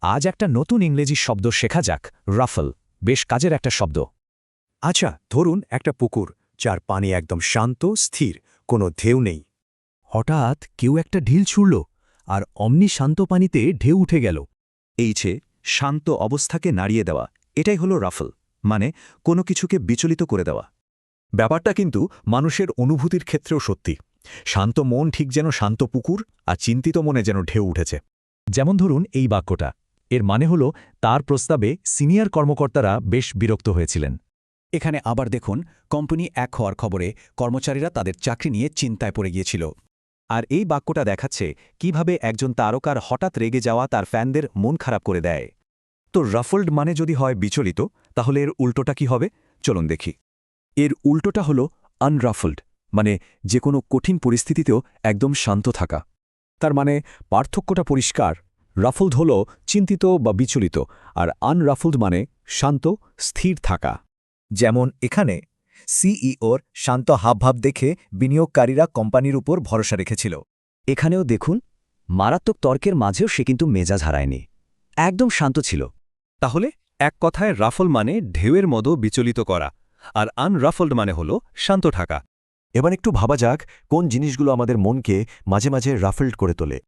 আজ একটা নতুন ইংরেজি শব্দ শেখা যাক, রাফল। বেশ কাজের একটা শব্দ। আচ্ছা, ধরুন একটা পুকুর, যার পানি একদম শান্ত, স্থির, কোনো ঢেউ নেই। হঠাৎ কেউ একটা ঢিল ছুড়ল, আর অমনি শান্ত পানিতে ঢেউ উঠে গেল। এই যে শান্ত অবস্থাকে নাড়িয়ে দেওয়া, এটাই হলো রাফল, মানে কোনো কিছুকে বিচলিত করে দেওয়া। ব্যাপারটা কিন্তু মানুষের অনুভূতির ক্ষেত্রেও সত্যি। শান্ত মন ঠিক যেন শান্ত পুকুর, আর চিন্তিত মনে যেন ঢেউ উঠেছে। যেমন ধরুন এই বাক্যটা, এর মানে হল তার প্রস্তাবে সিনিয়র কর্মকর্তারা বেশ বিরক্ত হয়েছিলেন। এখানে আবার দেখুন, কোম্পানি এক হওয়ার খবরে কর্মচারীরা তাদের চাকরি নিয়ে চিন্তায় পড়ে গিয়েছিল। আর এই বাক্যটা দেখাচ্ছে কিভাবে একজন তারকার হঠাৎ রেগে যাওয়া তার ফ্যানদের মন খারাপ করে দেয়। তো রাফলড মানে যদি হয় বিচলিত, তাহলে এর উল্টোটা কি হবে? চলুন দেখি। এর উল্টোটা হলো আনরাফলড, মানে যে কোনো কঠিন পরিস্থিতিতেও একদম শান্ত থাকা। তার মানে পার্থক্যটা পরিষ্কার। রাফলড হল চিন্তিত বা বিচলিত, আর আনরাফলড মানে শান্ত, স্থির থাকা। যেমন এখানে সিইওর শান্ত হাবভাব দেখে বিনিয়োগকারীরা কোম্পানির উপর ভরসা রেখেছিল। এখানেও দেখুন, মারাত্মক তর্কের মাঝেও সে কিন্তু মেজাজ হারায়নি, একদম শান্ত ছিল। তাহলে এক কথায় রাফল মানে ঢেউয়ের মতো বিচলিত করা, আর আনরাফলড মানে হলো শান্ত থাকা। এবার একটু ভাবা যাক কোন জিনিসগুলো আমাদের মনকে মাঝে মাঝে রাফলড করে তোলে।